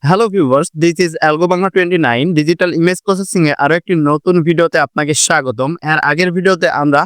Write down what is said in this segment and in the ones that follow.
Hello viewers, this is AlgoBangla 29 digital image processing এ আরো একটি নতুন ভিডিওতে আপনাকে স্বাগতম। এর আগের ভিডিওতে আমরা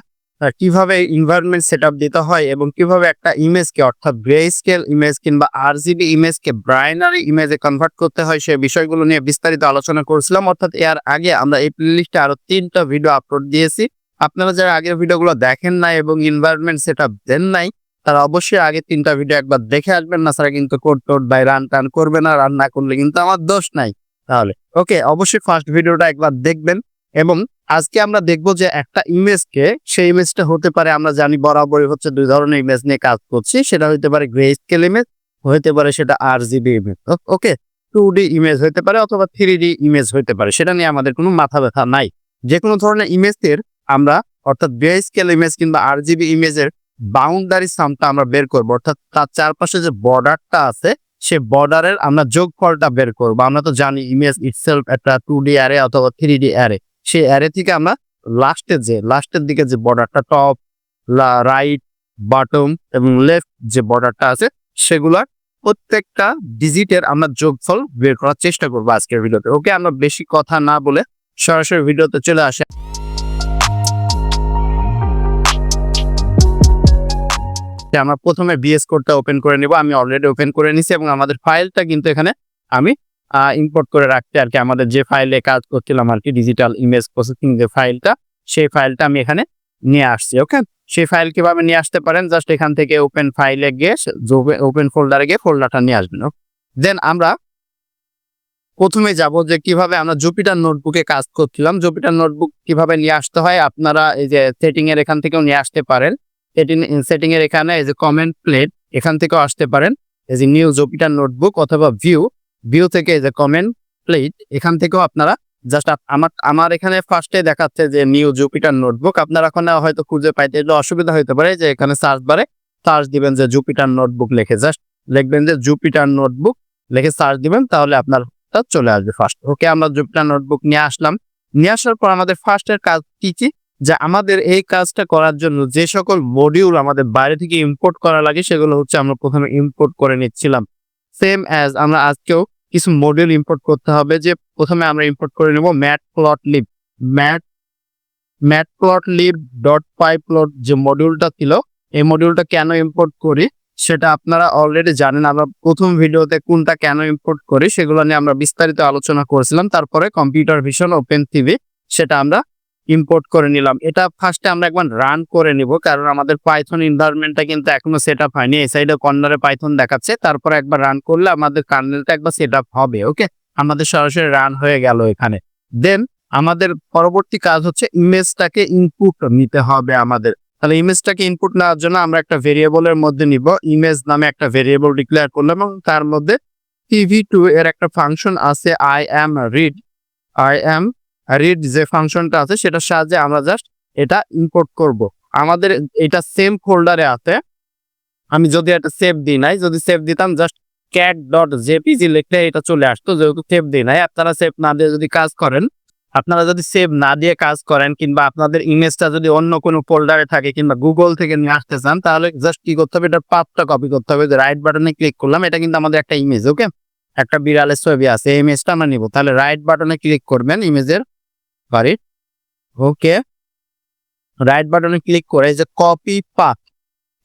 কিভাবে এনভায়রনমেন্ট সেটআপ দিতে হয় এবং কিভাবে একটা ইমেজকে অর্থাৎ গ্রে স্কেল ইমেজ কিংবা আরজিবি ইমেজকে বাইনারি ইমেজে কনভার্ট করতে হয় সেই বিষয়গুলো নিয়ে বিস্তারিত আলোচনা করেছিলাম। অর্থাৎ এর আগে আমরা এই প্লেলিস্টে আরো 3টা ভিডিও আপলোড দিয়েছি। আপনারা যারা আগের ভিডিওগুলো দেখেন নাই এবং এনভায়রনমেন্ট সেটআপ দেন নাই তারা অবশ্যই আগে 3টা ভিডিও একবার দেখে আসবেন, না ছাড়া কিন্তু কোড টোড বাই রান টান করবে না। রান না করলে কিন্তু আমার দোষ নাই। তাহলে ওকে, অবশ্যই ফার্স্ট ভিডিওটা একবার দেখবেন। এবং আজকে আমরা দেখব যে একটা ইমেজকে, সেই ইমেজটা হতে পারে, আমরা জানি বরাবরই হচ্ছে দুই ধরনের ইমেজ নিয়ে কাজ করছি। সেটা হতে পারে গ্রে স্কেল ইমেজ, হতে পারে সেটা আরজিবি ইমেজ। ওকে, 2D ইমেজ হতে পারে অথবা 3D ইমেজ হতে পারে, সেটা নিয়ে আমাদের কোনো মাথা ব্যথা নাই। যে কোনো ধরনের ইমেজের আমরা অর্থাৎ গ্রে স্কেল ইমেজ কিংবা আরজিবি ইমেজের বাউন্ডারি সামটা আমরা বের করবো, অর্থাৎ তার চারপাশে যে বর্ডারটা আছে সে বর্ডারের আমরা যোগফলটা বের করবো। আমরা তো জানি ইমেজ ইটসেলফ একটা 2D অ্যারে অথবা 3D অ্যারে। সেই অ্যারে থেকে আমরা লাস্টের দিকে যে বর্ডারটা, টপ, রাইট, বটম এবং লেফট যে বর্ডারটা আছে সেগুলোর প্রত্যেকটা ডিজিটের আমরা যোগফল বের করার চেষ্টা করবো আজকের ভিডিওতে। ওকে, আমরা বেশি কথা না বলে সরাসরি ভিডিওতে চলে আসি। আমরা প্রথমে বিএস কোডটা ওপেন করে নেব। আমি অলরেডি ওপেন করে নিছি এবং আমাদের ফাইলটা কিন্তু এখানে আমি ইম্পোর্ট করে রাখতে আর কি, আমাদের যে ফাইলে কাজ করছিলাম আর কি, ডিজিটাল ইমেজ প্রসেসিং যে ফাইলটা, সেই ফাইলটা আমি এখানে নিয়ে আসছি। ওকে, সেই ফাইল কিভাবে নিয়ে আসতে পারেন, জাস্ট এখান থেকে ওপেন ফাইলে গিয়ে ওপেন ফোল্ডারে গিয়ে ফোল্ডারটা নিয়ে আসবেন। দেন আমরা প্রথমে যাব যে কিভাবে আমরা জুপিটার নোটবুকে কাজ করছিলাম। জুপিটার নোটবুক কিভাবে নিয়ে আসতে হয় আপনারা এই যে সেটিং এর এখান থেকেও নিয়ে আসতে পারেন। সেটিং এর এখানে এই যে কমেন্ট প্লেট, এখান থেকেও আসতে পারেন। এই যে নিউ জুপিটার নোটবুক অথবা ভিউ থেকে এই যে কমেন্ট প্লেট, এখান থেকেও আপনারা জাস্ট আমার এখানে ফার্স্টে দেখাচ্ছে যে নিউ জুপিটার নোটবুক। আপনারা এখন হয়তো খুঁজে পাইতে একটু অসুবিধা হতে পারে, যে এখানে সার্চ বারে সার্চ দিবেন যে জুপিটার নোটবুক লিখে, জাস্ট লিখবেন যে জুপিটার নোটবুক লিখে সার্চ দিবেন, তাহলে আপনার চলে আসবে ফার্স্ট। ওকে, আমরা জুপিটার নোটবুক নিয়ে আসলাম। নিয়ে আসার পর আমাদের ফার্স্টের কাজ কি, যে আমাদের এই কাজটা করার জন্য যে সকল মডিউল আমাদের বাইরে থেকে ইম্পোর্ট করা লাগে সেগুলো হচ্ছে আমরা প্রথমে ইম্পোর্ট করে নিচ্ছিলাম। সেম অ্যাজ আমরা আজকেও কিছু মডিউল ইম্পোর্ট করতে হবে। যে প্রথমে আমরা ইম্পোর্ট করে নেব ম্যাটপ্লটলিব যে মডিউলটা ছিল, এই মডিউলটা কেন ইম্পোর্ট করি সেটা আপনারা অলরেডি জানেন। আমরা প্রথম ভিডিওতে কোনটা কেন ইম্পোর্ট করি সেগুলো নিয়ে আমরা বিস্তারিত আলোচনা করেছিলাম। তারপরে কম্পিউটার ভিশন, ওপেন সিভি সেটা আমরা ইম্পোর্ট করে নিলাম। এটা ফার্স্টে আমরা একবার রান করে নিব, কারণ আমাদের পাইথন এনভায়রনমেন্টটা কিন্তু এখনো সেটআপ হয়নি। এই সাইডে কর্নারে পাইথন দেখাচ্ছে, তারপর একবার রান করলে আমাদের কার্নেলটা একবার সেটআপ হবে। ওকে, আমাদের সরাসরি রান হয়ে গেল এখানে। দেন আমাদের পরবর্তী কাজ হচ্ছে ইমেজটাকে ইনপুট নিতে হবে আমাদের। তাহলে ইমেজটাকে ইনপুট নেওয়ার জন্য আমরা একটা ভেরিয়েবলের মধ্যে নিব, ইমেজ নামে একটা ভেরিয়েবল ডিক্লেয়ার করলাম এবং তার মধ্যে tv2 এর একটা ফাংশন আছে আই এম রিড যে ফাংশনটা আছে সেটার সাহায্যে আমরা জাস্ট এটা ইম্পোর্ট করব। আমাদের এটা সেম ফোল্ডারে আছে। আমি যদি এটা সেভ দিই নাই, যদি সেভ দিতাম জাস্ট cat.jpg লিখলে এটা চলে আসতো, যেহেতু সেভ দিই নাই। আপনারা সেভ না দিয়ে যদি কাজ করেন, কিংবা আপনাদের ইমেজটা যদি অন্য কোনো ফোল্ডারে থাকে কিংবা গুগল থেকে নিয়ে আসতে চান, তাহলে জাস্ট কি করতে হবে, এটার পাথটা কপি করতে হবে। যে রাইট বাটনে ক্লিক করলাম, এটা কিন্তু আমাদের একটা ইমেজ। ওকে, একটা বিড়ালের ছবি আছে, এই ইমেজটা আমরা নিব। তাহলে রাইট বাটনে ক্লিক করবেন ইমেজের বাড়ি। ওকে, রাইট বাটনে ক্লিক করে যে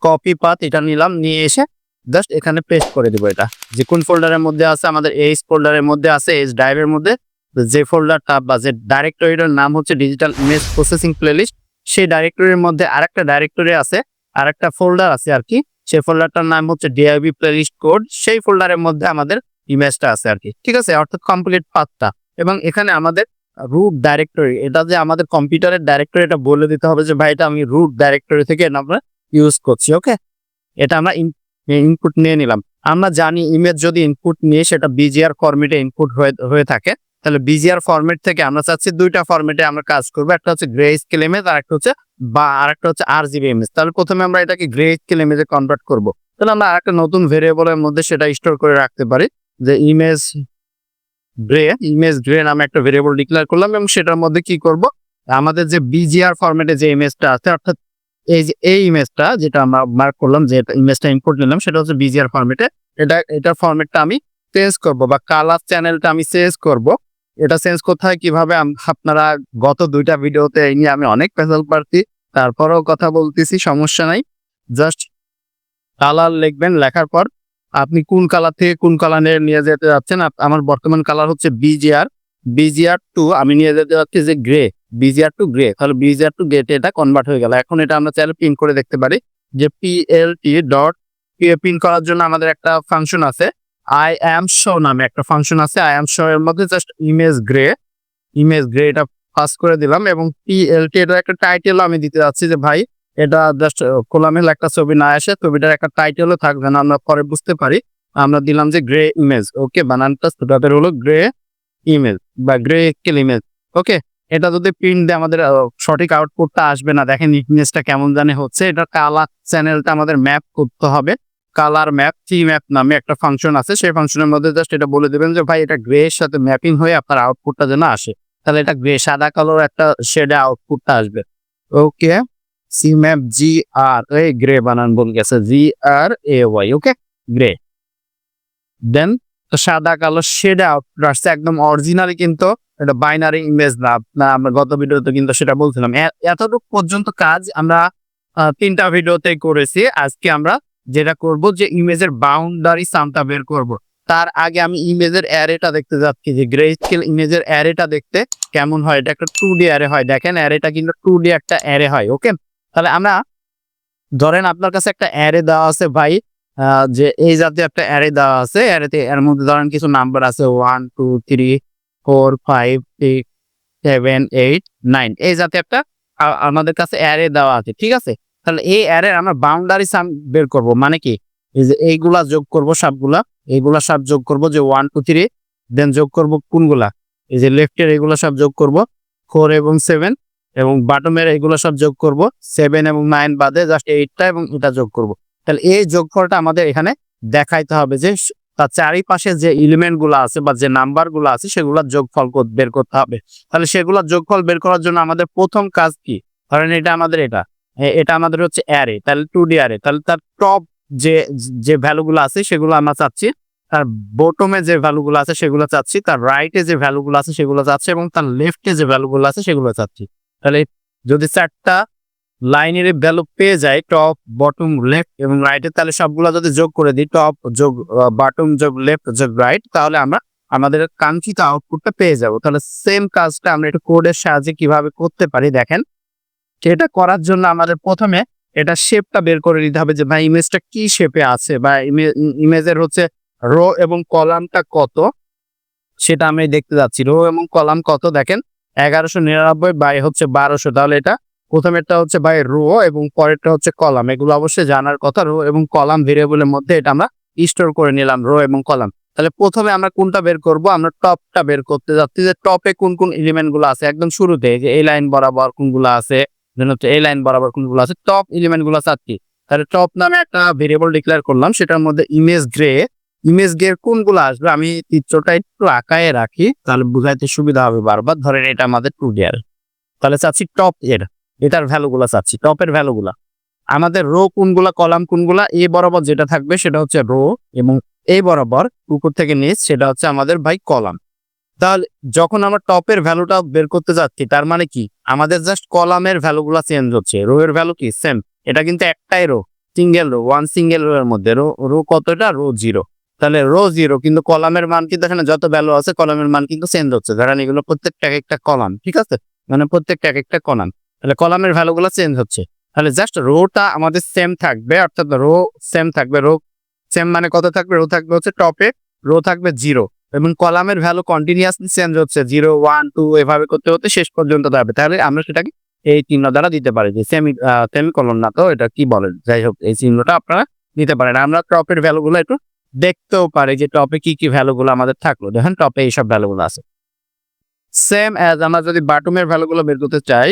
কপি পাথ এটা নিলাম, নিয়ে এসে জাস্ট এখানে পেস্ট করে দিব। এটা যে কোন ফোল্ডারের মধ্যে আছে, আমাদের এইচ ফোল্ডারের মধ্যে আছে, এইচ ড্রাইভের মধ্যে যে ফোল্ডারটা বা যে ডাইরেক্টরিটার নাম হচ্ছে ডিজিটাল ইমেজ প্রসেসিং প্লেলিস্ট। সেই ডাইরেক্টরির মধ্যে আরেকটা ডাইরেক্টরি আছে, আরেকটা ফোল্ডার আছে আর কি, সেই ফোল্ডারটার নাম হচ্ছে ডিআইবি প্লেলিস্ট কোড। সেই ফোল্ডারের মধ্যে আমাদের ইমেজটা আছে আর কি, ঠিক আছে, অর্থাৎ কমপ্লিট পাথটা। এবং এখানে আমাদের রুট ডাইরেক্টরি, এটা যে আমাদের কম্পিউটারের ডাইরেক্টরি, এটা বলে দিতে হবে যে ভাই এটা আমি রুট ডাইরেক্টরি থেকে আমরা ইউজ করছি। ওকে, এটা আমরা ইনপুট নিয়ে নিলাম। আমরা জানি ইমেজ যদি ইনপুট নিয়ে সেটা বিজিআর ফরম্যাটে ইনপুট হয়ে থাকে, তাহলে বিজিআর ফরম্যাট থেকে আমরা চাচ্ছি দুইটা ফরম্যাটে আমরা কাজ করবো, একটা হচ্ছে গ্রে স্কেল ইমেজ আর একটা হচ্ছে আরজিবি ইমেজ। তাহলে প্রথমে আমরা এটাকে গ্রে স্কেল ইমেজে কনভার্ট করবো। তাহলে আমরা আরেকটা নতুন ভেরিয়েবলের মধ্যে সেটা স্টোর করে রাখতে পারি, যে ইমেজ গ্রে নামে একটা ভেরিয়েবল ডিক্লেয়ার করলাম এবং সেটার মধ্যে কি করব, আমাদের যে বিজিআর ফরম্যাটে যে ইমেজটা আছে, অর্থাৎ এই ইমেজটা যেটা আমরা মার্ক করলাম, যে ইমেজটা ইম্পোর্ট নিলাম, সেটা হচ্ছে বিজিআর ফরম্যাটে। এটার ফরম্যাটটা আমি চেঞ্জ করব বা কালার চ্যানেলটা আমি চেঞ্জ করব, এটা চেঞ্জ কোথায় কিভাবে আপনারা গত 2টা ভিডিওতে এই নিয়ে আমি অনেক পেছাল পারছি, তারপরেও কথা বলতেছি, সমস্যা নাই। জাস্ট কালার লিখবেন, লেখার পর আপনি কোন কালার থেকে কোন কালারে নিয়ে যেতে যাচ্ছেন। আমার বর্তমান কালার হচ্ছে বিজিআর টু, আমি নিয়ে যেতে যাচ্ছি যে গ্রে, বিজিআর টু গ্রে। তাহলে বিজিআর টু গ্রে এটা কনভার্ট হয়ে গেল। এখন এটা আমরা চাইলে প্রিন্ট করে দেখতে পারি যে পিএলটি ডট প্রিন্ট করার জন্য আমাদের একটা ফাংশন আছে, আই অ্যাম শো নামে একটা ফাংশন আছে। আই অ্যাম শো এর মধ্যে জাস্ট ইমেজ গ্রে এটা পাস করে দিলাম, এবং পিএলটি এটার একটা টাইটেল আমি দিতে যাচ্ছি যে ভাই এটা জাস্ট কোলামের একটা ছবি না আসে, ছবিটার একটা টাইটেলও থাকবে না, আমরা পরে বুঝতে পারি। আমরা দিলাম যে গ্রে ইমেজ। ওকে, বানানটা তাদের হলো গ্রে ইমেজ বা গ্রে স্কেল ইমেজ। ওকে, এটা যদি প্রিন্ট দিয়ে আমাদের সঠিক আউটপুটটা আসবে না। দেখেন ইমেজটা কেমন জানে হচ্ছে। এটা কালার চ্যানেলটা আমাদের ম্যাপ করতে হবে। কালার ম্যাপ ম্যাপ নামে একটা ফাংশন আছে, সেই ফাংশনের মধ্যে জাস্ট এটা বলে দেবেন যে ভাই এটা গ্রে এর সাথে ম্যাপিং হয়ে আপনার আউটপুটটা যেন আসে। তাহলে এটা গ্রে, সাদা কালোর একটা শেডে আউটপুটটা আসবে। ওকে, ম্যাপ গ্রে বানান বল গেছে, GRAY। ওকে, গ্রে। দেন সাদা কালো শেডে আউটপুট আসছে, একদম অরিজিনালি কিন্তু এটা বাইনারি ইমেজ না। আমরা গত ভিডিওতে কিন্তু সেটা বলছিলাম। এতটুকু পর্যন্ত কাজ আমরা 3টা ভিডিওতে করেছি। আজকে আমরা যেটা করব যে ইমেজের বাউন্ডারি সামটা বের করব। তার আগে আমি ইমেজের অ্যারেটা দেখতে যাচ্ছি যে গ্রে স্কেল ইমেজের অ্যারেটা দেখতে কেমন হয়। এটা একটা 2D অ্যারে হয়, দেখেন অ্যারেটা কিন্তু 2D একটা অ্যারে হয়। ওকে, তাহলে আমরা ধরেন আপনার কাছে একটা অ্যারে দেওয়া আছে ভাই, যে এই জাতীয় একটা অ্যারে দেওয়া আছে। অ্যারেতে এর মধ্যে ধরেন কিছু নাম্বার আছে 1 2 3 4 5 6 7 8 9, এই জাতীয় একটা আমাদের কাছে অ্যারে দেওয়া আছে। ঠিক আছে, তাহলে এই অ্যারে আমরা বাউন্ডারি সাম বের করব। মানে কি, এই যে এইগুলা যোগ করব, সবগুলা এইগুলা সব যোগ করব, যে 1 2 3, দেন যোগ করব কোনগুলা, এই যে লেফটের এগুলো সব যোগ করব 4 এবং 7, এবং বাটমের এগুলো সব যোগ করব 7 এবং 9 বাদে জাস্ট 8টা এবং এটা যোগ করব। তাহলে এই যোগফলটা আমাদের এখানে দেখাইতে হবে যে তার চারিপাশে যে এলিমেন্ট গুলো আছে বা যে নাম্বার গুলো আছে সেগুলোর যোগফল বের করতে হবে। তাহলে সেগুলোর যোগফল বের করার জন্য আমাদের প্রথম কাজ কি, ধরেন এটা আমাদের এটা আমাদের হচ্ছে অ্যারে, তাহলে 2D অ্যারে। তাহলে তার টপ যে যে ভ্যালুগুলো আছে সেগুলো আমরা চাচ্ছি, তার বটমে যে ভ্যালুগুলো আছে সেগুলো চাচ্ছি, তার রাইটে যে ভ্যালুগুলো আছে সেগুলো চাচ্ছি, এবং তার লেফটে যে ভ্যালুগুলো আছে সেগুলো চাচ্ছি। তাহলে যদি 4টা লাইনের ভ্যালু পেয়ে যায়, টপ বটম লেফট এবং রাইটে, তাহলে সবগুলো যদি যোগ করে দিই, টপ যোগ বটম যোগ লেফট যোগ রাইট, তাহলে আমরা আমাদের কাঙ্ক্ষিত আউটপুটটা পেয়ে যাব। তাহলে সেম কাজটা আমরা একটু কোডের সাহায্যে কিভাবে করতে পারি দেখেন। এটা করার জন্য আমাদের প্রথমে এটা শেপটা বের করে নিতে হবে যে ভাই ইমেজটা কি শেপে আছে, বা ইমেজের হচ্ছে রো এবং কলামটা কত, সেটা আমি দেখতে যাচ্ছি। রো এবং কলাম কত দেখেন, 1199 বাই হচ্ছে 1200। তাহলে এটা প্রথমেরটা হচ্ছে বাই রো এবং পরেরটা হচ্ছে কলাম। এগুলো অবশ্যই জানার কথা। রো এবং কলাম ভেরিয়েবলের মধ্যে এটা আমরা স্টোর করে নিলাম, রো এবং কলাম। তাহলে প্রথমে আমরা কোনটা বের করব, আমরা টপটা বের করতে যাচ্ছি যে টপে কোন কোন এলিমেন্ট গুলো আছে। একদম শুরুতে যে এই লাইন বরাবর কোনগুলো আছে, দেন হচ্ছে এই লাইন বরাবর কোনগুলো আছে, টপ এলিমেন্ট গুলো চাচ্ছি। তাহলে টপ নামে একটা ভেরিয়েবল ডিক্লেয়ার করলাম, সেটার মধ্যে ইমেজ গ্রে কোনগুলো আসবে আমি চিত্রটা একটু আঁকায় রাখি, তাহলে বুঝাইতে সুবিধা হবে বারবার। ধরেন এটা আমাদের 2D অ্যারে, তাহলে চাচ্ছি টপ এটার ভ্যালুগুলা চাচ্ছি, টপের ভ্যালুগুলা। আমাদের রো কোনগুলা কলাম কোনগুলা, এ বরাবর যেটা থাকবে সেটা হচ্ছে রো, এবং এই বরাবর উপর থেকে নিচ সেটা হচ্ছে আমাদের ভাই কলাম। তাহলে যখন আমরা টপের ভ্যালুটা বের করতে যাচ্ছি, তার মানে কি আমাদের জাস্ট কলামের ভ্যালুগুলা চেঞ্জ হচ্ছে, রো এর ভ্যালু কি সেম। এটা কিন্তু একটাই row, single row, one single row এর মধ্যে রো কতটা, রো 0। তাহলে রো 0, কিন্তু কলামের মান কিন্তু এখানে যত ভ্যালু আছে কলামের মান কিন্তু চেঞ্জ হচ্ছে। ধরেন এগুলো প্রত্যেকটা একটা কলাম, ঠিক আছে, মানে প্রত্যেকটা একটা কলাম, তাহলে কলামের ভ্যালুগুলো চেঞ্জ হচ্ছে। তাহলে জাস্ট রোটা আমাদের সেম থাকবে, অর্থাৎ রো সেম থাকবে। রো সেম মানে কত থাকবে, রো থাকবে হচ্ছে টপে, রো থাকবে 0, এবং কলামের ভ্যালু কন্টিনিউয়াসলি চেঞ্জ হচ্ছে 0 1 2 এভাবে করতে হতে শেষ পর্যন্ত যাবে। তাহলে আমরা সেটাকে এই চিহ্ন দ্বারা দিতে পারি, যে সেমিকোলন না তো এটা কি বলেন, যাই হোক এই চিহ্নটা আপনারা দিতে পারেন। আমরা টপের ভ্যালুগুলো একটু দেখতেও পারি যে টপে কি কি ভ্যালুগুলো আমাদের থাকলো। দেখেন টপে এইসব ভ্যালুগুলো আছে। সেম অ্যাজ আমরা যদি বটমের ভ্যালুগুলো বের করতে চাই,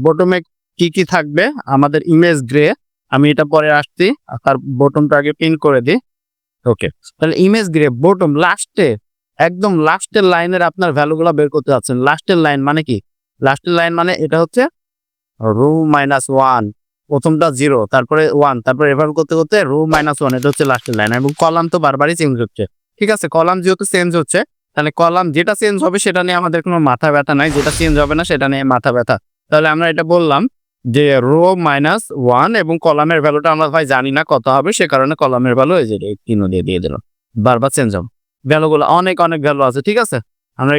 বটমে কি কি থাকবে, আমাদের ইমেজ গ্রে, আমি এটা পরে আসছি, তার বটমটা আগে পিন করে দিই। ওকে, তাহলে ইমেজ গ্রে বটম লাস্টে, একদম লাস্টের লাইনের আপনার ভ্যালুগুলো বের করতে যাচ্ছেন। লাস্টের লাইন মানে কি, লাস্টের লাইন মানে এটা হচ্ছে রো -1, প্রথমটা 0, তারপরে 1, তারপরে এভাবে করতে করতে রো -1, এটা হচ্ছে লাস্টের লাইন এবং কলাম তো বারবারই চেঞ্জ হচ্ছে। ঠিক আছে, কলাম যেহেতু চেঞ্জ হচ্ছে, তাহলে কলাম যেটা চেঞ্জ হবে সেটা নিয়ে আমাদের কোনো মাথা ব্যথা নাই, যেটা চেঞ্জ হবে না সেটা নিয়ে মাথা ব্যথা। তাহলে আমরা এটা বললাম যে রো -1 এবং কলামের ভ্যালুটা আমরা ভাই জানি না কত হবে, সে কারণে কলামের ভ্যালু এই যে চিহ্ন দিয়ে দিলাম, বারবার চেঞ্জ হবে। ভ্যালুগুলো অনেক ভ্যালু আছে, ঠিক আছে, আমরা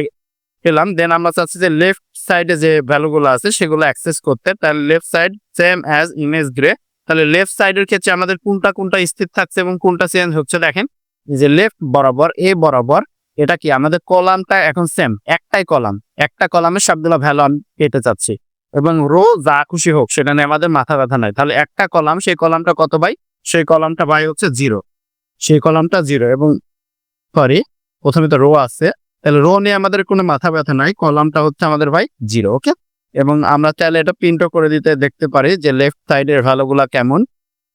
পেলাম। দেন আমরা চাচ্ছি যে লেফট সাইডে যে ভ্যালুগুলো আছে সেগুলো অ্যাক্সেস করতে। তাহলে left side same as image grey. তাহলে লেফট সাইডের ক্ষেত্রে আমাদের কোনটা স্থির থাকছে এবং কোনটা চেঞ্জ হচ্ছে দেখেন, যে লেফট বরাবর এ বরাবর এটা কি আমাদের কলামটা এখন সেম, একটাই কলাম, একটা কলামের সবগুলো ভ্যালু আমি পেতে চাচ্ছি এবং রো যা খুশি হোক সেটা নিয়ে আমাদের মাথা ব্যথা নাই। তাহলে একটা কলাম, সেই কলামটা কত ভাই, সেই কলামটা ভাই হচ্ছে 0, সেই কলামটা 0 এবং সরি প্রথমে তো রো আছে, তাহলে রো নিয়ে আমাদের কোনো মাথা ব্যথা নাই, কলামটা হচ্ছে আমাদের ভাই 0। ওকে, এবং আমরা চাইলে এটা প্রিন্টও করে দিতে দেখতে পারি যে লেফট সাইডের ভ্যালুগুলা কেমন,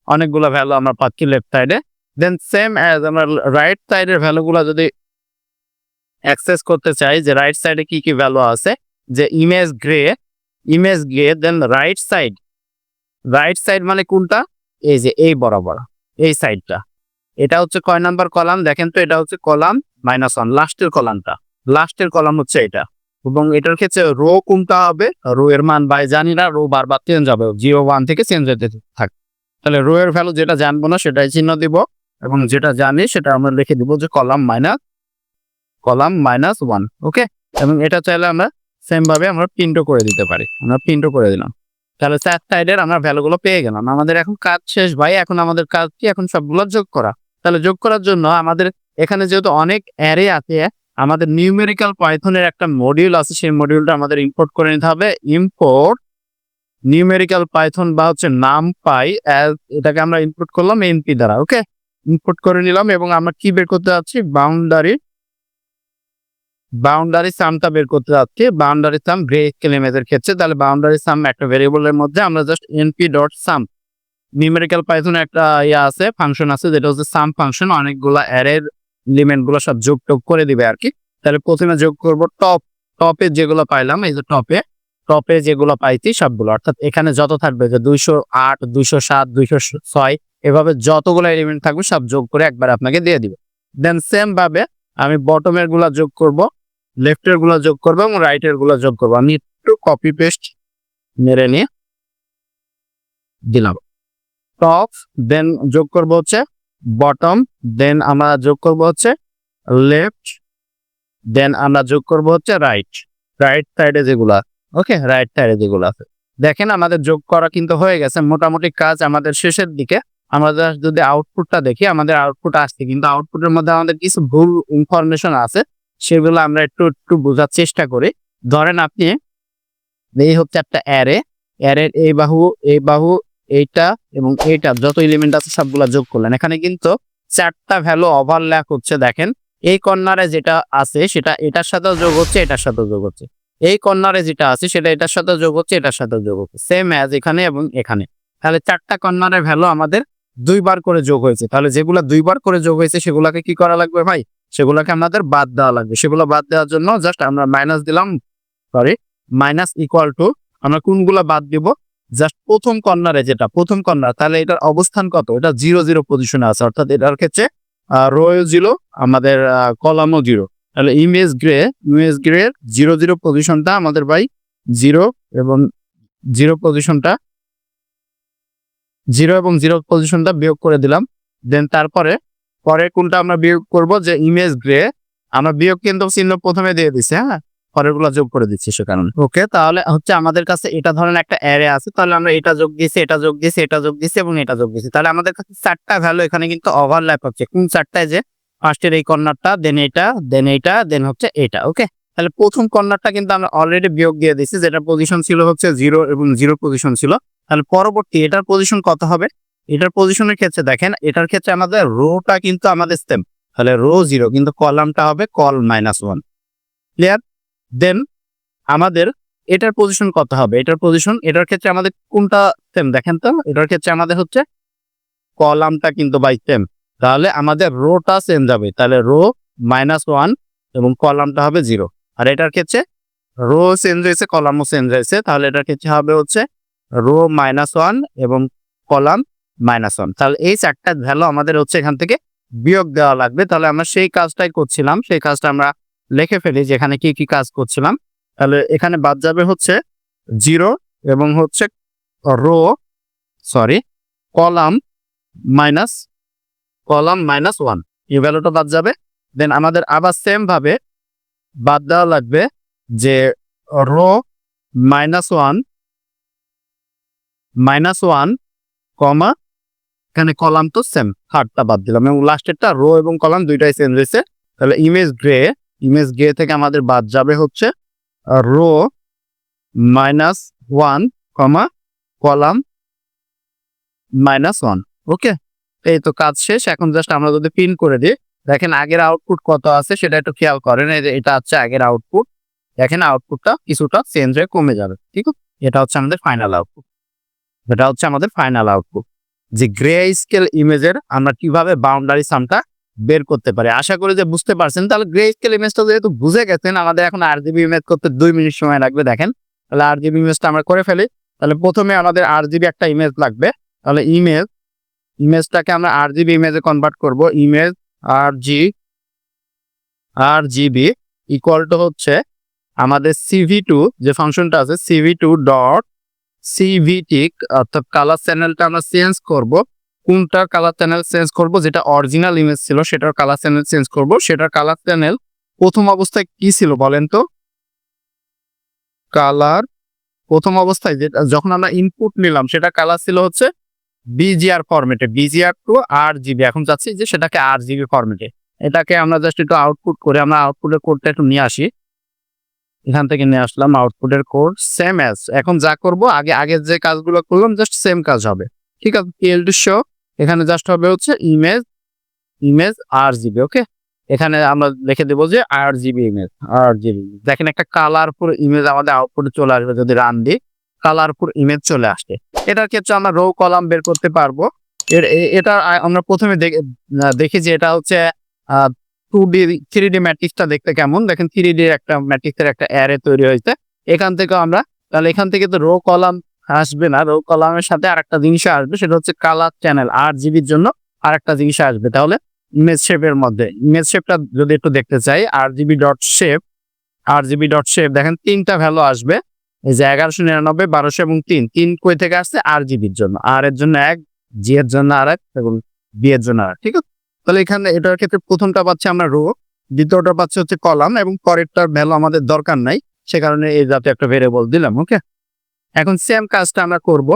অনেকগুলো ভ্যালু আমরা পাচ্ছি লেফট সাইডে। দেন সেম অ্যাজ আমরা রাইট সাইডের ভ্যালুগুলা যদি অ্যাক্সেস করতে চাই যে রাইট সাইডে কি কি ভ্যালু আছে, যে ইমেজ গ্রে, দেন রাইট সাইড মানে কোনটা, এই যে এই বরাবর এই সাইডটা, এটা হচ্ছে কয় নাম্বার কলাম দেখেন তো, এটা হচ্ছে কলাম -1, লাস্টের কলাম হচ্ছে এটা। এবং এটার ক্ষেত্রে রো কোনটা হবে, রো এর মান ভাই জানি না, রো বারবার চেঞ্জ হবে, 0, 1 থেকে চেঞ্জ হতে থাকে। তাহলে রো এর ভ্যালু যেটা জানবো না সেটাই চিহ্ন দিব এবং যেটা জানি সেটা আমরা লিখে দিব যে কলাম -1। ওকে, এবং এটা চাইলে আমরা সেম ভাবে আমরা প্রিন্টও করে দিতে পারি, আমরা প্রিন্টও করে দিলাম। তাহলে চার সাইডের আমরা ভ্যালুগুলো পেয়ে গেলাম। আমাদের এখন কাজ শেষ ভাই, এখন আমাদের কাজ কি, এখন সবগুলো যোগ করা। তাহলে যোগ করার জন্য আমাদের এখানে যেহেতু অনেক অ্যারে আছে, আমাদের নিউমেরিক্যাল পাইথনের একটা মডিউল আছে, সেই মডিউলটা আমাদের ইম্পোর্ট করে নিতে হবে। ইম্পোর্ট নিউমেরিক্যাল পাইথন বা হচ্ছে নামপাই, এটাকে আমরা ইম্পোর্ট করলাম এনপি দ্বারা। ওকে, ইম্পোর্ট করে নিলাম এবং আমরা কি বের করতে যাচ্ছি, বাউন্ডারি সামটা বের করতে যাচ্ছি। বাউন্ডারি সাম গ্রে স্কেল ইমেজের ক্ষেত্রে, তাহলে বাউন্ডারি সাম একটা ভেরিয়েবলের মধ্যে আমরা জাস্ট np.sum, নিউমেরিক্যাল পাইথনে একটা আছে, ফাংশন আছে যেটা হচ্ছে সাম ফাংশন, অনেকগুলো অ্যারের এলিমেন্ট গুলো সব যোগ করে দিবে আর কি। তাহলে প্রথমে যোগ করব টপে যেগুলো পাইলাম, এই যে টপে যেগুলো পাইছি সবগুলো, অর্থাৎ এখানে যত থাকবে যে 208, 207, 206 এভাবে যতগুলো এলিমেন্ট থাকবে সব যোগ করে একবার আপনাকে দিয়ে দিবে। দেন সেম ভাবে আমি বটমের গুলা যোগ করব, লেফটের গুলা যোগ করবো এবং রাইটের গুলা যোগ করবো। আমি একটু কপি পেস্ট মেরে নিয়ে দিলাম টপ, দেন যোগ করব হচ্ছে বটম, দেন আমরা যোগ করব হচ্ছে লেফট, দেন আমরা যোগ করব হচ্ছে রাইট সাইডে যেগুলো। ওকে, রাইট সাইডে যেগুলো আছে দেখেন আমাদের যোগ করা কিন্তু হয়ে গেছে, মোটামুটি কাজ আমাদের শেষের দিকে। আমরা যদি আউটপুটটা দেখি, আমাদের আউটপুট আসছে, কিন্তু আউটপুটের মধ্যে আমাদের কিছু ভুল ইনফরমেশন আছে, সেগুলো আমরা একটু বোঝার চেষ্টা করি। ধরেন আপনি এই হচ্ছে একটা অ্যারের এই বাহু এইটা এবং এইটা যত এলিমেন্ট আছে সবগুলা যোগ করলেন, এখানে কিন্তু 4টা ভ্যালু ওভারল্যাপ হচ্ছে। দেখেন এই কর্নারে যেটা আছে সেটা এটার সাথেও যোগ হচ্ছে, এটার সাথেও যোগ হচ্ছে, এই কর্নারে যেটা আছে সেটা এটার সাথে যোগ হচ্ছে, এটার সাথে যোগ হচ্ছে, সেম অ্যাজ এখানে এবং এখানে। তাহলে 4টা কর্নারের ভ্যালু আমাদের 2বার করে যোগ হয়েছে। তাহলে যেগুলো 2বার করে যোগ হয়েছে সেগুলোকে কি করা লাগবে ভাই, সেগুলোকে আমাদের বাদ দেওয়া লাগবে। সেগুলো বাদ দেওয়ার জন্য জাস্ট আমরা মাইনাস দিলাম, মাইনাস ইকুয়াল টু, আমরা কোনগুলা বাদ দিব, জাস্ট প্রথম কর্নার, তাহলে এটার অবস্থান কত, এটা 0, 0 পজিশনে আছে, অর্থাৎ এটার ক্ষেত্রে রো 0, আমাদের কলামও 0। তাহলে ইমেজ গ্রে 0, 0 পজিশনটা আমাদের ভাই 0 এবং 0 পজিশনটা 0 পজিশনটা বিয়োগ করে দিলাম। দেন তারপরে কোনটা আমরা বিয়োগ করব, যে ইমেজ গ্রে, আমরা বিয়োগ কিন্তু চিহ্ন প্রথমে দিয়ে দিছি, হ্যাঁ, পরের গুলা যোগ করে দিচ্ছি সে কারণে। ওকে, তাহলে হচ্ছে আমাদের কাছে এটা ধরেন একটা অ্যারে আছে, তাহলে আমরা এটা যোগ দিয়েছি, এটা যোগ দিয়েছি, এটা যোগ দিয়েছি এবং এটা যোগ দিয়েছি। তাহলে আমাদের কাছে 4টা ভ্যালু এখানে কিন্তু ওভারল্যাপ হচ্ছে। কোন 4টায়, যে ফার্স্টের এই কর্নারটা, দেন এইটা, দেন হচ্ছে এটা। ওকে, তাহলে প্রথম কর্নারটা কিন্তু আমরা অলরেডি বিয়োগ দিয়ে দিয়েছি, যেটা পজিশন ছিল হচ্ছে 0 এবং 0 পজিশন ছিল। তাহলে পরবর্তী এটার পজিশন কত হবে, এটার পজিশনের ক্ষেত্রে দেখেন, এটার ক্ষেত্রে আমাদের রোটা কিন্তু আমাদের সেম, তাহলে রো 0 কিন্তু কলামটা হবে কল -1। ক্লিয়ার? দেন আমাদের এটার পজিশন কত হবে, এটার ক্ষেত্রে আমাদের কোনটা সেম দেখেন তো, এটার ক্ষেত্রে আমাদের হচ্ছে কলামটা কিন্তু বাই সেম, তাহলে আমাদের রোটা সেম যাবে, তাহলে রো -1 এবং কলামটা হবে 0। আর এটার ক্ষেত্রে রো চেঞ্জ হয়েছে, কলামও চেঞ্জ হয়েছে, তাহলে এটার ক্ষেত্রে হবে হচ্ছে রো -1 এবং কলাম -1। তাহলে এই চারটা ভ্যালু আমাদের হচ্ছে এখান থেকে বিয়োগ দেওয়া লাগবে। তাহলে আমরা সেই কাজটাই করছিলাম, সেই কাজটা আমরা লিখে ফেলি যেখানে কি কি কাজ করছিলাম। তাহলে এখানে বাদ যাবে হচ্ছে 0 এবং হচ্ছে রো সরি কলাম -1 এই ভ্যালুটা বাদ যাবে। দেন আমাদের আবার সেম ভাবে বাদ দেওয়া লাগবে যে রো -1 কমা এখানে কলাম তো সেম, থার্ডটা বাদ দিলাম এবং লাস্টেরটা রো এবং কলাম দুইটাই চেঞ্জ হয়েছে। তাহলে ইমেজ গ্রে থেকে আমাদের বাদ যাবে হচ্ছে রো -1 কমা কলাম -1। ওকে, এই তো কাজ শেষ। এখন জাস্ট আমরা যদি প্রিন্ট করে দিই, দেখেন আগের আউটপুট কত আছে সেটা একটু খেয়াল করেন। এই যে এটা হচ্ছে আগের আউটপুট, দেখেন আউটপুটটা কিছুটা চেঞ্জ হয়ে কমে যাবে। ঠিক আছে, এটা হচ্ছে আমাদের ফাইনাল আউটপুট। যে গ্রে স্কেল ইমেজের আমরা কিভাবে বাউন্ডারি সামটা বের করতে পারি, আশা করি যে বুঝতে পারছেন। তাহলে গ্রে স্কেল ইমেজটা যেহেতু বুঝে গেছেন, আমাদের এখন RGB ইমেজ করতে 2 মিনিট সময় লাগবে। দেখেন তাহলে RGB ইমেজটা আমরা করে ফেলি। তাহলে প্রথমে আমাদের RGB একটা ইমেজ লাগবে। তাহলে ইমেজটাকে আমরা RGB ইমেজে কনভার্ট করব। ইমেজ RGB ইকুয়াল টু হচ্ছে আমাদের CV2 যে ফাংশনটা আছে, CV2 ডট CVTIC, অর্থাৎ কালার চ্যানেলটা আমরা চেঞ্জ করব। কোনটা কালার চ্যানেল চেঞ্জ করব? যেটা অরিজিনাল ইমেজ ছিল সেটার কালার চ্যানেল চেঞ্জ করব। সেটার কালার চ্যানেল প্রথম অবস্থায় কি ছিল বলেন তো? কালার প্রথম অবস্থায় যেটা যখন আমরা ইনপুট নিলাম সেটা কালার ছিল হচ্ছে BGR ফরম্যাটে, BGR টু RGB। এখন চাচ্ছি যে সেটাকে RGB ফরম্যাটে। এটাকে আমরা জাস্ট একটু আউটপুট করে, আমরা আউটপুটের কোডটা একটু নিয়ে আসি। এখান থেকে নিয়ে আসলাম আউটপুটের কোড সেম অ্যাজ। এখন যা করব আগের যে কাজগুলো করলাম জাস্ট সেম কাজ হবে। ঠিক আছে, PL টু শো এখানে জাস্ট হবে হচ্ছে ইমেজ RGB। ওকে, এখানে আমরা লিখে দেবো যে RGB। দেখেন একটা কালারফুল ইমেজ আমাদের আউটপুটে চলে আসবে যদি রান দিই, কালারফুল ইমেজ চলে আসবে। এটার ক্ষেত্রে আমরা রো কলাম বের করতে পারবো। এটা আমরা প্রথমে দেখি যে এটা হচ্ছে 2D 3D ম্যাট্রিক্সটা দেখতে কেমন। দেখেন 3D একটা ম্যাট্রিক্সের একটা অ্যারে তৈরি হয়েছে। এখান থেকে আমরা তাহলে এখান থেকে তো রো কলাম আসবে না, রো কলামের সাথে আরেকটা জিনিস আসবে, সেটা হচ্ছে কালার চ্যানেল RGBর জন্য আরেকটা জিনিস আসবে। তাহলে ইমেজ শেপের মধ্যে ইমেজ শেপটা যদি একটু দেখতে চাই, RGB ডট শেপ দেখেন 3টা ভ্যালু আসবে। এই যে 1199, 1200 এবং 3 কই থেকে আসছে? RGBর জন্য, R এর জন্য 1, G এর জন্য আরেক এবং B এর জন্য আরেক। ঠিক আছে, তাহলে এখানে এটার ক্ষেত্রে প্রথমটা পাচ্ছি আমরা রো, দ্বিতীয়টা পাচ্ছি হচ্ছে কলাম এবং পরেরটার ভ্যালু আমাদের দরকার নাই, সে কারণে এই জাতীয় একটা ভেরিয়েবল দিলাম। ওকে, এখন সেম কাজটা আমরা করব।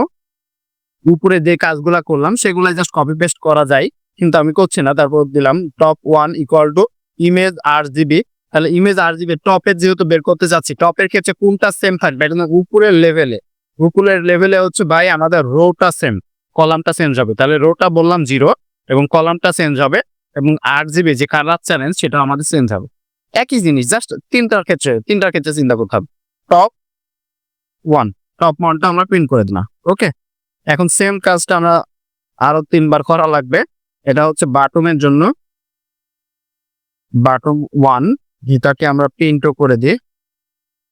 উপরে যে কাজগুলা করলাম সেগুলো জাস্ট কপি পেস্ট করা যায়, কিন্তু আমি করছি না। তারপর দিলাম top 1 equal to image RGB। তাহলে ইমেজ RGB টপের যেহেতু বের করতে যাচ্ছি, টপের ক্ষেত্রে কোনটা সেম থাকবে? এটা উপরের লেভেলে হচ্ছে ভাই আমাদের রোটা সেম, কলামটা চেঞ্জ হবে। তাহলে রোটা বললাম 0 এবং কলামটা চেঞ্জ হবে এবং RGB যে কালার চ্যানেল সেটা আমাদের চেঞ্জ হবে। একই জিনিস, জাস্ট তিনটার ক্ষেত্রে চিন্তা করতে হবে। টপ 1টা আমরা প্রিন্ট করে দিলাম। ওকে, এখন সেম কাজটা আমরা আরো 3বার করা লাগবে। এটা হচ্ছে বাটনের জন্য, বাটন 1 যেটাকে আমরা প্রিন্টও করে দিই।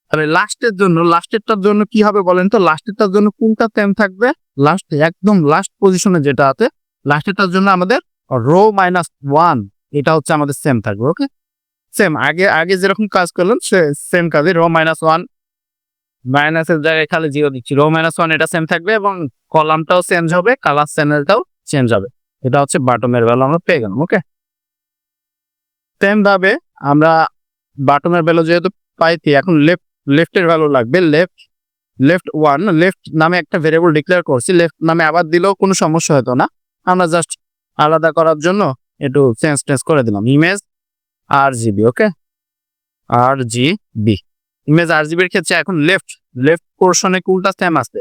তাহলে লাস্টেরটার জন্য কি হবে বলেন তো? লাস্টেরটার জন্য কোনটা সেম থাকবে? একদম লাস্ট পজিশনে যেটা আছে লাস্টেরটার জন্য আমাদের রো -1 এটা হচ্ছে আমাদের সেম থাকবে। ওকে, সেম আগে যেরকম কাজ করলাম সেম কাজে রো -1 মাইনাসের জায়গায় খালি 0 দিচ্ছি। রো -1 এটা সেম থাকবে এবং কলামটাও চেঞ্জ হবে, কালার চ্যানেলটাও চেঞ্জ হবে। এটা হচ্ছে বাটনের ভ্যালু আমরা পেয়ে গেলাম। ওকে, সেম ভাবে আমরা বাটনের ভ্যালু যেহেতু পাইছি, এখন লেফটের ভ্যালু লাগবে। লেফট নামে একটা ভেরিয়েবল ডিক্লেয়ার করছি, লেফট নামে আবার দিলেও কোনো সমস্যা হতো না। আমরা জাস্ট আলাদা করার জন্য একটু চেঞ্জ করে দিলাম ইমেজ RGB। ওকে, RGB ইমেজ RGB এর ক্ষেত্রে এখন লেফট পোর্শনে কোনটা সেম আছে?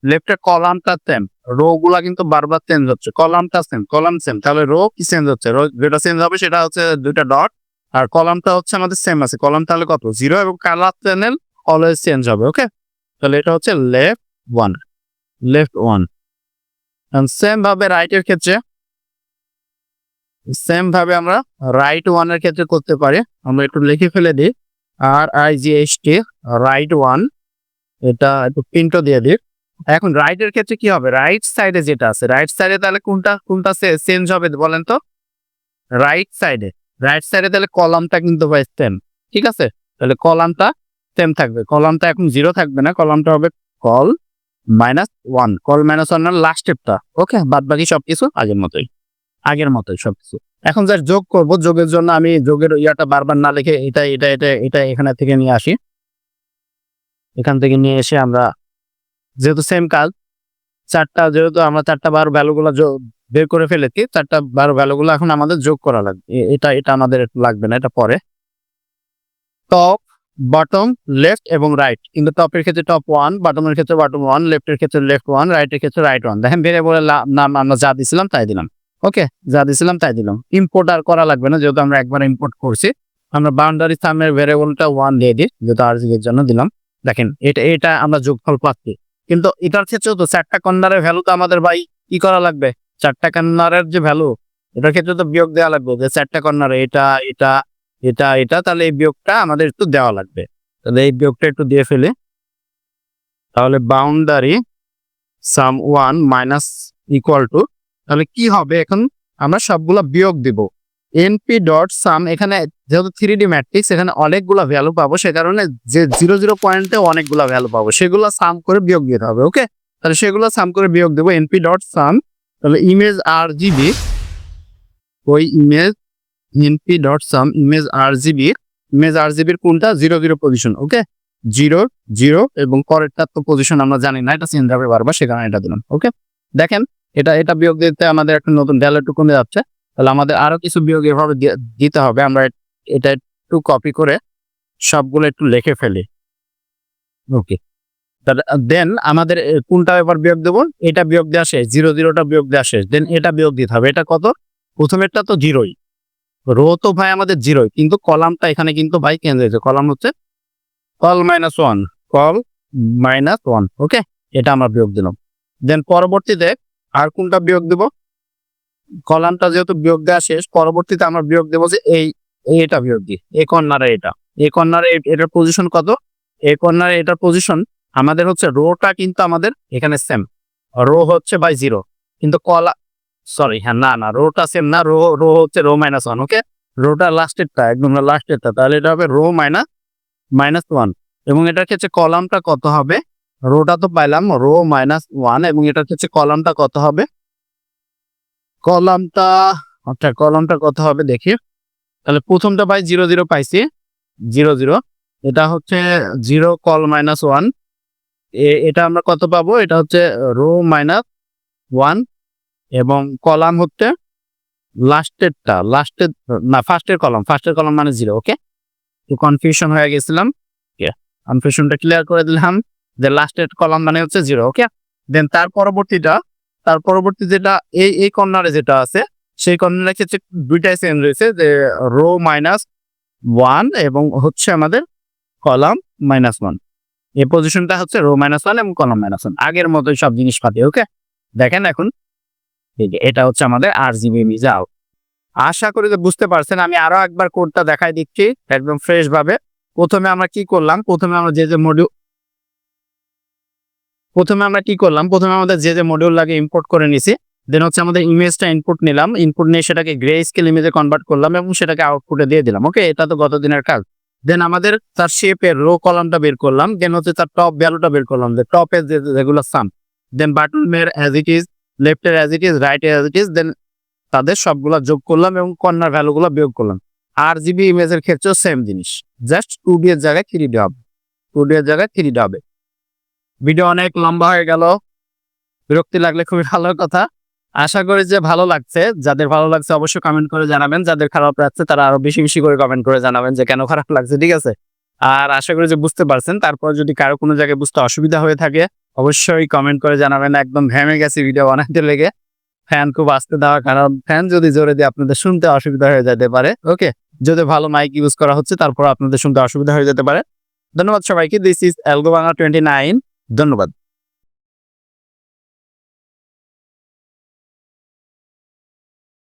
লেফটের কলামটা সেম, রো গুলা কিন্তু বারবার চেঞ্জ হচ্ছে, কলামটা সেম, কলাম সেম। তাহলে রো কি চেঞ্জ হচ্ছে? রো যেটা চেঞ্জ হবে সেটা হচ্ছে 2টা ডট, আর কলামটা হচ্ছে আমাদের সেম আছে। কলাম তাহলে কত? 0 এবং কালার চ্যানেল অলওয়েজ চেঞ্জ হবে। ওকে, তাহলে এটা হচ্ছে লেফট 1। সেম ভাবে রাইটের ক্ষেত্রে আমরা রাইট 1 এর ক্ষেত্রে করতে পারি। আমরা একটু লিখে ফেলে দিই RIGHT রাইট 1, এটা একটু প্রিন্টও দিয়ে দিই। এখন রাইট এর ক্ষেত্রে কি হবে, রাইট সাইডে যেটা আছে রাইট সাইডে তাহলে কোনটা চেঞ্জ হবে বলেন তো, রাইট সাইডে তাহলে কলামটা কিন্তু ভাই সেম, ঠিক আছে, তাহলে কলামটা সেম থাকবে, কলামটা এখন 0 থাকবে না, কলামটা হবে কল -1, কল -1 এর লাস্ট স্টেপটা। ওকে, বাদ বাকি সবকিছু আগের মতোই সবকিছু। এখন যা যোগ করব, যোগের জন্য আমি যোগের ইয়াটা বারবার না লিখে এটা এখানে থেকে নিয়ে আসি, এখান থেকে নিয়ে এসে আমরা যেহেতু সেম কাজ যেহেতু আমরা 4টা বার ভ্যালুগুলো বের করে ফেলেছি, 4টা বার ভ্যালুগুলো এখন আমাদের যোগ করা লাগবে। এটা আমাদের লাগবে না, এটা পরে। টপ, বটম, লেফট এবং রাইট, কিন্তু টপের ক্ষেত্রে টপ 1, বটমের ক্ষেত্রে বটম 1, লেফটের ক্ষেত্রে লেফট 1, রাইটের ক্ষেত্রে রাইট 1। দেখেন ভেরিয়েবলের নাম আমরা যা দিছিলাম তাই দিলাম। ওকে, যা দিছিলাম তাই দিলাম, ইম্পোর্ট আর করা লাগবে না যেহেতু আমরা একবার ইম্পোর্ট করছি। আমরা বাউন্ডারি সামের ভেরিয়েবলটা 1 দিয়ে দিই, যেহেতু আরজিবির জন্য দিলাম। দেখেন এটা আমরা যোগফল পাচ্ছি, কিন্তু এটার ক্ষেত্রেও তো 4টা কর্নারের ভ্যালু তো আমাদের ভাই কি করা লাগবে, 4টা কর্নারের যে ভ্যালু এটার ক্ষেত্রে তো বিয়োগ দেওয়া লাগবে, যে 4টা কর্নারে এটা, তাহলে এই বিয়োগটা আমাদের একটু দেওয়া লাগবে। তাহলে এই বিয়োগটা একটু দিয়ে ফেলি, তাহলে boundary some 1 minus equal to, তাহলে কি হবে, এখন আমরা সবগুলা বিয়োগ দিব। এনপি ডট সাম, এখানে যেহেতু 3D ম্যাট্রিক্স এখানে অনেকগুলা ভ্যালু পাবো, সে কারণে যে 0 পয়েন্টে অনেকগুলা ভ্যালু পাবো, সেগুলো সাম করে বিয়োগ দিতে হবে। ওকে, তাহলে সেগুলো সাম করে বিয়োগ দেবো। এনপি ডট সাম, তাহলে ইমেজ আরজিবি, ওই এনপি ডট সাম ইমেজ আরজিবির কোনটা 0 পজিশন। ওকে, 0 এবং পরেরটা তো পজিশন আমরা জানি না, এটা চেঞ্জ হবে বারবার, সে কারণে এটা দিলাম। ওকে, দেখেন এটা বিয়োগ দিতে আমাদের একটা নতুন ভ্যালু কমে যাচ্ছে, তাহলে আমাদের আরো কিছু বিয়োগ এভাবে দিতে হবে। আমরা এটা একটু কপি করে সবগুলো একটু লিখে ফেলি। ওকে, দেন আমাদের কোনটা এবার বিয়োগ দেবো, এটা বিয়োগ দেওয়া শেষ, 0টা বিয়োগ দেওয়া শেষ, দেন এটা বিয়োগ দিতে হবে। এটা কত, প্রথমেরটা তো 0ই, রো তো ভাই আমাদের 0ই, কিন্তু কলামটা এখানে কিন্তু ভাই চেঞ্জ হয়েছে, কলাম হচ্ছে কল -1। ওকে, এটা আমরা বিয়োগ দিলাম। দেন পরবর্তীতে আর কোনটা বিয়োগ দেব, কলামটা যেহেতু বিয়োগ দেওয়া শেষ, পরবর্তীতে আমরা বিয়োগ দেবো যে এটা বিয়োগ দিই, এই কর্নারে এটার পজিশন কত, এই কর্নারে এটার পজিশন আমাদের হচ্ছে রোটা কিন্তু আমাদের এখানে সেম, রো হচ্ছে বাই 0, কিন্তু না রোটা সেম না, রো হচ্ছে রো -1। ওকে, রোটা লাস্টেরটা, একদম লাস্টেরটা, তাহলে এটা হবে রো -1, এবং এটার ক্ষেত্রে কলামটা কত হবে, রোটা তো পাইলাম রো -1, এবং এটার ক্ষেত্রে কলামটা কত হবে, কলামটা কত হবে দেখি। তাহলে প্রথমটা ভাই 0 পাইছি, 0, এটা হচ্ছে 0 কল -1, এটা আমরা কত পাবো, এটা হচ্ছে রো -1 এবং কলাম হচ্ছে লাস্টের কলাম মানে 0। ওকে, কনফিউশন হয়ে গেছিলাম, কনফিউশনটা ক্লিয়ার করে দিলাম, যে লাস্টের কলাম মানে হচ্ছে 0। ওকে, দেন তার পরবর্তী যেটা এই কর্নারে যেটা আছে, সেই কর্নারের ক্ষেত্রে দুইটাই চেঞ্জ রয়েছে, যে রো -1 এবং হচ্ছে আমাদের কলাম -1, এই পজিশনটা হচ্ছে রো -1 এবং কলাম -1, আগের মতোই সব জিনিস পাতি। ওকে, দেখেন এখন এটা হচ্ছে আমাদের আরজিবি ইমেজ আউট। আশা করি যে বুঝতে পারছেন। আমি আরো একবার কোডটা দেখাই দিচ্ছি একদম ফ্রেশ ভাবে। প্রথমে আমরা কি করলাম, প্রথমে আমাদের যে মডিউল লাগে ইম্পোর্ট করে নিছি। দেন হচ্ছে আমাদের ইমেজটা ইনপুট নিলাম, ইনপুট নিয়ে সেটাকে গ্রে স্কেল ইমেজে কনভার্ট করলাম এবং সেটাকে আউটপুটে দিয়ে দিলাম। ওকে, এটা তো গত দিনের কাজ। দেন আমাদের তার শেপের রো কলামটা বের করলাম, দেন হচ্ছে তার টপ ভ্যালুটা বের করলাম, যে টপের যেগুলো সাম, দেন বাটনের অ্যাজ ইট ইজ, লেফটের অ্যাজ ইট ইজ, রাইটের অ্যাজ ইট ইজ, দেন তাদের সবগুলা যোগ করলাম এবং কর্নার ভ্যালুগুলো বিয়োগ করলাম। আরজিবি ইমেজের ক্ষেত্রেও সেম জিনিস, জাস্ট 2D এর জায়গায় 3D হবে। ভিডিও অনেক লম্বা হয়ে গেল, বিরক্তি লাগলে খুবই ভালো কথা। আশা করি যে ভালো লাগছে, যাদের ভালো লাগছে অবশ্যই কমেন্ট করে জানাবেন, যাদের খারাপ লাগছে তারা আরো বেশি করে কমেন্ট করে জানাবেন যে কেন খারাপ লাগছে, ঠিক আছে। আর আশা করি যে বুঝতে পারছেন। তারপর যদি কারো কোনো জায়গায় বুঝতে অসুবিধা হয়ে থাকে অবশ্যই কমেন্ট করে জানাবেন। একদম ঘেমে গেছে ভিডিও বানাতে লেগে, ফ্যান খুব আসতে দেওয়া, কারণ ফ্যান যদি জোরে দিয়ে আপনাদের শুনতে অসুবিধা হয়ে যেতে পারে। ওকে, যদি ভালো মাইক ইউজ করা হচ্ছে তারপর আপনাদের শুনতে অসুবিধা হয়ে যেতে পারে। ধন্যবাদ সবাইকে। This is algo Bangla 29। ধন্যবাদ।